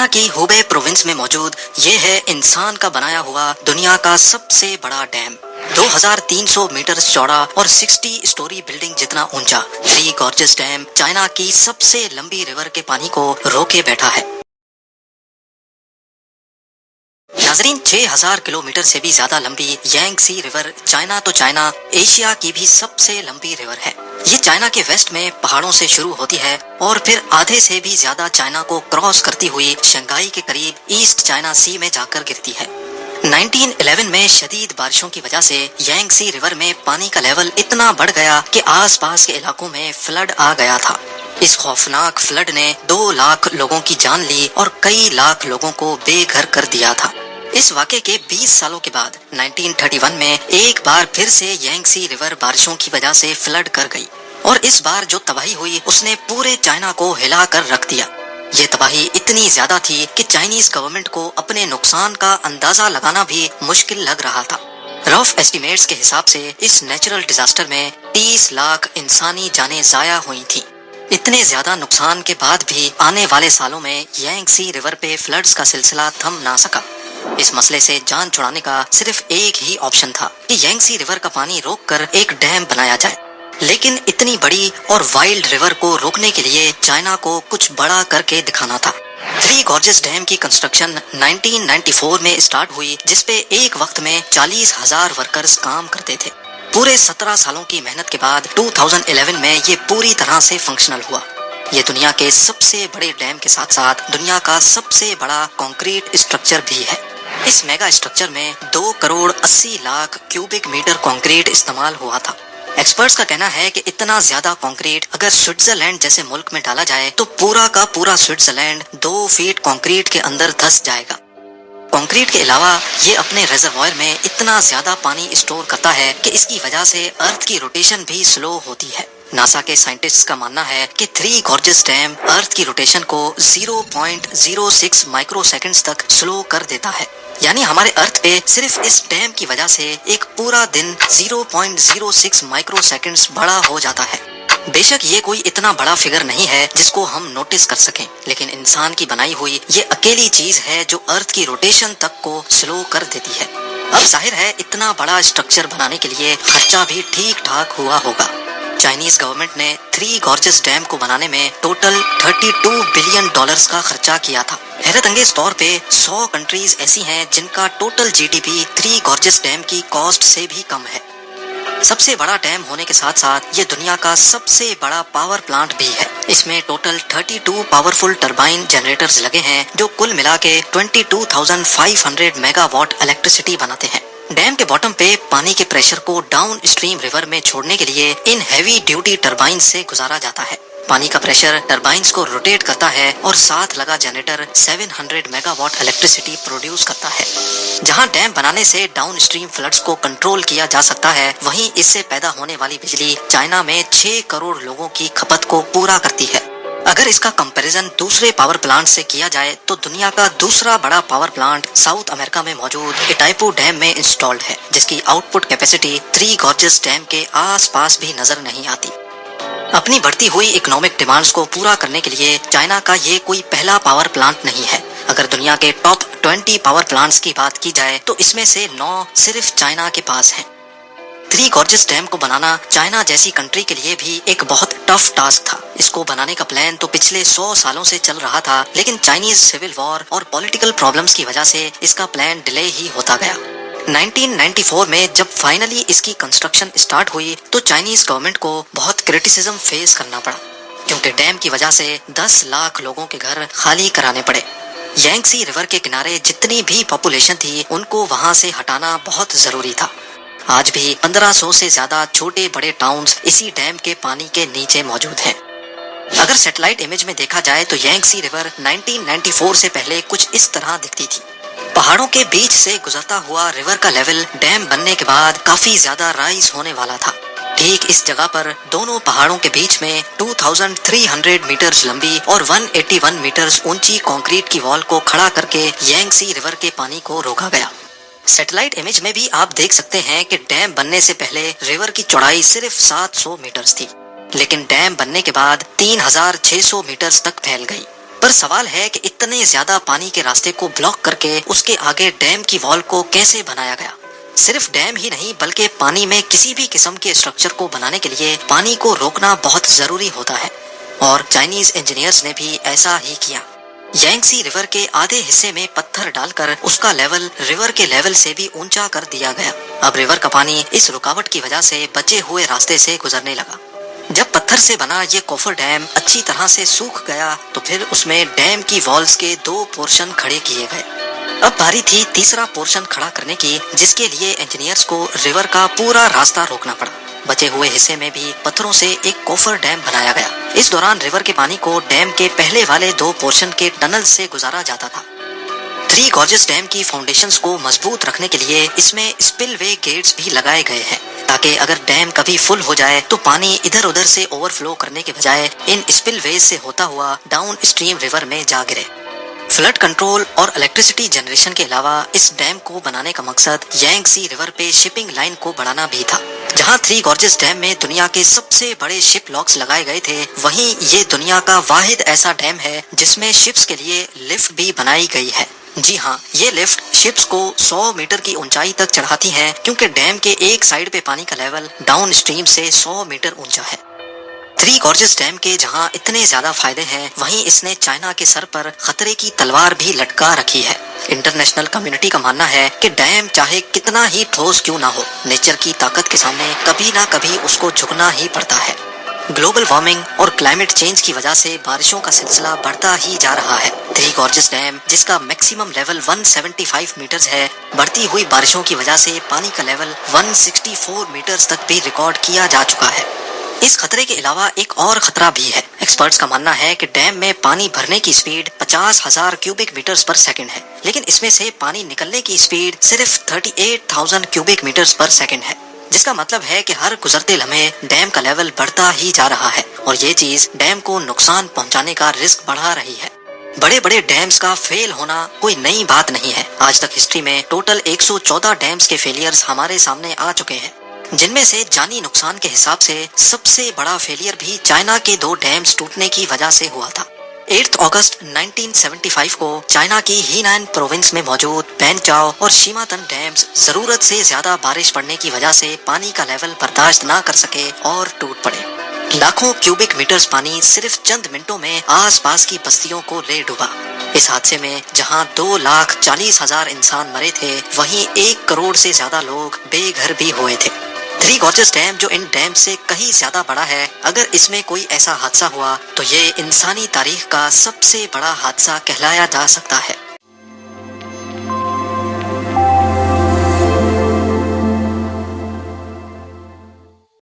China کی ہوبے province میں موجود یہ ہے انسان کا بنایا ہوا دنیا کا سب سے بڑا ڈیم، 2300 میٹر چوڑا اور 60 اسٹوری بلڈنگ جتنا اونچا۔ تھری گارجس ڈیم چائنا کی سب سے لمبی ریور کے پانی کو روکے بیٹھا ہے۔ ناظرین، 6000 کلومیٹر سے بھی زیادہ لمبی یانگسی ریور چائنا تو چائنا ایشیا کی بھی سب سے لمبی ریور ہے۔ یہ چائنا کے ویسٹ میں پہاڑوں سے شروع ہوتی ہے اور پھر آدھے سے بھی زیادہ چائنا کو کراس کرتی ہوئی شنگھائی کے قریب ایسٹ چائنا سی میں جا کر گرتی ہے۔ 1911 میں شدید بارشوں کی وجہ سے یانگسی ریور میں پانی کا لیول اتنا بڑھ گیا کہ آس پاس کے علاقوں میں فلڈ آ گیا تھا۔ اس خوفناک فلڈ نے 2 لاکھ لوگوں کی جان لی اور کئی لاکھ لوگوں کو بے گھر کر دیا تھا۔ اس واقعے کے 20 سالوں کے بعد 1931 میں ایک بار پھر سے یانگسی ریور بارشوں کی وجہ سے فلڈ کر گئی، اور اس بار جو تباہی ہوئی اس نے پورے چائنا کو ہلا کر رکھ دیا۔ یہ تباہی اتنی زیادہ تھی کہ چائنیز گورنمنٹ کو اپنے نقصان کا اندازہ لگانا بھی مشکل لگ رہا تھا۔ رف ایسٹیمیٹس کے حساب سے اس نیچرل ڈیزاسٹر میں 30 لاکھ انسانی جانیں ضائع ہوئی تھیں۔ اتنے زیادہ نقصان کے بعد بھی آنے والے سالوں میں یانگسی ریور پہ فلڈز کا سلسلہ تھم نہ سکا۔ اس مسئلے سے جان چھڑانے کا صرف ایک ہی آپشن تھا کہ یانگسی ریور کا پانی روک کر ایک ڈیم بنایا جائے، لیکن اتنی بڑی اور وائلڈ ریور کو روکنے کے لیے چائنا کو کچھ بڑا کر کے دکھانا تھا۔ تھری گارجس ڈیم کی کنسٹرکشن 1994 میں اسٹارٹ ہوئی، جس پہ ایک وقت میں 40,000 ورکرز کام کرتے تھے۔ پورے 17 سالوں کی محنت کے بعد 2011 میں یہ پوری طرح سے فنکشنل ہوا۔ یہ دنیا کے سب سے بڑے ڈیم کے ساتھ ساتھ دنیا کا سب سے بڑا کنکریٹ اسٹرکچر بھی ہے۔ اس میگا اسٹرکچر میں 2 crore 80 lakh cubic metre concrete استعمال ہوا تھا۔ ایکسپرٹس کا کہنا ہے کہ اتنا زیادہ کنکریٹ اگر سوئٹزرلینڈ جیسے ملک میں ڈالا جائے تو پورا کا پورا سوئٹزرلینڈ 2 فیٹ کنکریٹ کے اندر دھس جائے گا۔ کنکریٹ کے علاوہ یہ اپنے ریزروائر میں اتنا زیادہ پانی اسٹور کرتا ہے کہ اس کی وجہ سے ارتھ کی روٹیشن بھی سلو ہوتی ہے۔ ناسا کے سائنٹسٹ کا ماننا ہے کہ تھری گارجس ڈیم ارتھ کی روٹیشن کو 0.06 مائکرو سیکنڈز تک سلو کر دیتا ہے، یعنی ہمارے ارتھ پہ صرف اس ڈیم کی وجہ سے ایک پورا دن 0.06 مائکرو سیکنڈز بڑا ہو جاتا ہے۔ بے شک یہ کوئی اتنا بڑا فگر نہیں ہے جس کو ہم نوٹس کر سکیں، لیکن انسان کی بنائی ہوئی یہ اکیلی چیز ہے جو ارتھ کی روٹیشن تک کو سلو کر دیتی ہے۔ اب ظاہر ہے اتنا بڑا اسٹرکچر بنانے کے لیے خرچہ بھی ٹھیک ٹھاک ہوا ہوگا۔ چائنیز گورنمنٹ نے تھری گارجس ڈیم کو بنانے میں ٹوٹل $32 بلین کا خرچہ کیا تھا۔ حیرت انگیز طور پہ 100 کنٹریز ایسی ہیں جن کا total GDP Three Gorges Dam کی کاسٹ سے بھی کم ہے۔ سب سے بڑا ڈیم ہونے کے ساتھ ساتھ یہ دنیا کا سب سے بڑا پاور پلانٹ بھی ہے۔ اس میں ٹوٹل 32 پاورفل ٹربائن جنریٹرز لگے ہیں جو کل ملا کے 22,500 میگا واٹ الیکٹریسٹی بناتے ہیں۔ ڈیم کے باٹم پہ پانی کے پریشر کو ڈاؤن اسٹریم ریور میں چھوڑنے کے لیے ان ہیوی ڈیوٹی ٹربائنز سے گزارا جاتا ہے۔ پانی کا پریشر ٹربائنز کو روٹیٹ کرتا ہے اور ساتھ لگا generator 700 mega what electricity produce کرتا ہے۔ جہاں ڈیم بنانے سے ڈاؤن اسٹریم فلڈز کو کنٹرول کیا جا سکتا ہے، وہیں اس سے پیدا ہونے والی بجلی چائنا میں 6 کروڑ لوگوں کی کھپت کو پورا کرتی ہے۔ اگر اس کا کمپیریزن دوسرے پاور پلانٹ سے کیا جائے تو دنیا کا دوسرا بڑا پاور پلانٹ ساؤتھ امریکہ میں موجود اٹائپو ڈیم میں انسٹالڈ ہے، جس کی output capacity Three Gorges Dam کے آس پاس بھی نظر نہیں آتی۔ اپنی بڑھتی ہوئی اکنامک ڈیمانڈز کو پورا کرنے کے لیے چائنا کا یہ کوئی پہلا پاور پلانٹ نہیں ہے۔ اگر دنیا کے ٹاپ 20 پاور پلانٹس کی بات کی جائے تو اس میں سے 9 صرف چائنا کے پاس ہیں۔ تھری گارجس ڈیم کو بنانا چائنا جیسی کنٹری کے لیے بھی ایک بہت ٹف ٹاسک تھا۔ اس کو بنانے کا پلان تو پچھلے 100 سالوں سے چل رہا تھا، لیکن چائنیز سول وار اور پولیٹیکل پرابلمز کی وجہ سے اس کا پلان ڈیلے ہی ہوتا گیا۔ 1994 میں جب فائنلی اس کی کنسٹرکشن اسٹارٹ ہوئی تو چائنیز گورنمنٹ کو بہت کرٹیسزم فیس کرنا پڑا، کیونکہ ڈیم کی وجہ سے 10 لاکھ لوگوں کے گھر خالی کرانے پڑے۔ یانگسی ریور کے کنارے جتنی بھی پاپولیشن تھی ان کو وہاں سے ہٹانا بہت ضروری تھا۔ آج بھی 1500 سے زیادہ چھوٹے بڑے ٹاؤنز اسی ڈیم کے پانی کے نیچے موجود ہیں۔ اگر سیٹلائٹ امیج میں دیکھا جائے تو یانگسی ریور 1994 سے پہلے کچھ اس طرح دکھتی تھی۔ پہاڑوں کے بیچ سے گزرتا ہوا ریور کا لیول ڈیم بننے کے بعد کافی زیادہ رائز ہونے والا تھا۔ ٹھیک اس جگہ پر دونوں پہاڑوں کے بیچ میں 2300 میٹرز لمبی اور 181 میٹرز اونچی کنکریٹ کی وال کو کھڑا کر کے یانگسی ریور کے پانی کو روکا گیا۔ سیٹلائٹ امیج میں بھی آپ دیکھ سکتے ہیں کہ ڈیم بننے سے پہلے ریور کی چوڑائی صرف 700 میٹرز تھی، لیکن ڈیم بننے کے بعد 3600 میٹرز تک پھیل گئی۔ پر سوال ہے کہ اتنے زیادہ پانی کے راستے کو بلاک کر کے اس کے آگے ڈیم کی وال کو کیسے بنایا گیا؟ صرف ڈیم ہی نہیں بلکہ پانی میں کسی بھی قسم کے اسٹرکچر کو بنانے کے لیے پانی کو روکنا بہت ضروری ہوتا ہے، اور چائنیز انجینئرز نے بھی ایسا ہی کیا۔ یانگسی ریور کے آدھے حصے میں پتھر ڈال کر اس کا لیول ریور کے لیول سے بھی اونچا کر دیا گیا۔ اب ریور کا پانی اس رکاوٹ کی وجہ سے بچے ہوئے راستے سے گزرنے لگا۔ جب پتھر سے بنا یہ کوفر ڈیم اچھی طرح سے سوکھ گیا تو پھر اس میں ڈیم کی والز کے 2 پورشن کھڑے کیے گئے۔ اب باری تھی تیسرا پورشن کھڑا کرنے کی، جس کے لیے انجینئرز کو ریور کا پورا راستہ روکنا پڑا۔ بچے ہوئے حصے میں بھی پتھروں سے ایک کوفر ڈیم بنایا گیا۔ اس دوران ریور کے پانی کو ڈیم کے پہلے والے 2 پورشن کے ٹنل سے گزارا جاتا تھا۔ 3 گارجز ڈیم کی فاؤنڈیشنز کو مضبوط رکھنے کے لیے اس میں اسپل وے گیٹس بھی لگائے گئے ہیں، تاکہ اگر ڈیم کبھی فل ہو جائے تو پانی ادھر ادھر سے اوور فلو کرنے کے بجائے ان اسپل ویز سے ہوتا ہوا ڈاؤن اسٹریم ریور میں جا گرے۔ فلڈ کنٹرول اور الیکٹریسٹی جنریشن کے علاوہ اس ڈیم کو بنانے کا مقصد یانگسی ریور پہ شپنگ لائن کو بڑھانا بھی تھا۔ جہاں 3 گارجز ڈیم میں دنیا کے سب سے بڑے شپ لاکس لگائے گئے تھے، وہیں یہ دنیا کا واحد ایسا ڈیم ہے جس میں شپس کے لیے لفٹ بھی بنائی گئی ہے۔ جی ہاں، یہ لفٹ شپس کو 100 میٹر کی اونچائی تک چڑھاتی ہیں، کیونکہ ڈیم کے ایک سائڈ پہ پانی کا لیول ڈاؤن اسٹریم سے 100 میٹر اونچا ہے۔ 3 گارجز ڈیم کے جہاں اتنے زیادہ فائدے ہیں، وہیں اس نے چائنا کے سر پر خطرے کی تلوار بھی لٹکا رکھی ہے۔ انٹرنیشنل کمیونٹی کا ماننا ہے کہ ڈیم چاہے کتنا ہی ٹھوس کیوں نہ ہو، نیچر کی طاقت کے سامنے کبھی نہ کبھی اس کو جھکنا ہی پڑتا ہے۔ گلوبل وارمنگ اور کلائمیٹ چینج کی وجہ سے بارشوں کا سلسلہ بڑھتا ہی جا رہا ہے۔ 3 گارجز ڈیم، جس کا میکسیمم لیول 175 میٹرز ہے، بڑھتی ہوئی بارشوں کی وجہ سے پانی کا لیول 164 میٹرز تک بھی ریکارڈ کیا جا چکا ہے۔ اس خطرے کے علاوہ ایک اور خطرہ بھی ہے۔ ایکسپرٹس کا ماننا ہے کہ ڈیم میں پانی بھرنے کی speed 50,000 cubic metres per second ہے، لیکن اس میں سے پانی نکلنے کی سپیڈ صرف 38,000 کیوبک میٹرز پر سیکنڈ ہے، جس کا مطلب ہے کہ ہر گزرتے لمحے ڈیم کا لیول بڑھتا ہی جا رہا ہے، اور یہ چیز ڈیم کو نقصان پہنچانے کا رسک بڑھا رہی ہے۔ بڑے بڑے ڈیمز کا فیل ہونا کوئی نئی بات نہیں ہے۔ آج تک ہسٹری میں ٹوٹل 114 ڈیمز کے فیلیئرز ہمارے سامنے آ چکے ہیں، جن میں سے جانی نقصان کے حساب سے سب سے بڑا فیلئر بھی چائنا کے 2 ڈیمز ٹوٹنے کی وجہ سے ہوا تھا۔ 8 اگست 1975 کو چائنا کی ہینان پروونس میں موجود پینچاؤ اور شیماتن ڈیمز ضرورت سے زیادہ بارش پڑنے کی وجہ سے پانی کا لیول برداشت نہ کر سکے اور ٹوٹ پڑے۔ لاکھوں کیوبک میٹرز پانی صرف چند منٹوں میں آس پاس کی بستیوں کو لے ڈوبا۔ اس حادثے میں جہاں 2,40,000 انسان مرے تھے، وہیں 1 کروڑ سے زیادہ لوگ بے گھر بھی ہوئے تھے۔ 3 گارجز ڈیم، جو ان ڈیم سے کہیں زیادہ بڑا ہے، اگر اس میں کوئی ایسا حادثہ ہوا تو یہ انسانی تاریخ کا سب سے بڑا حادثہ کہلایا جا سکتا ہے۔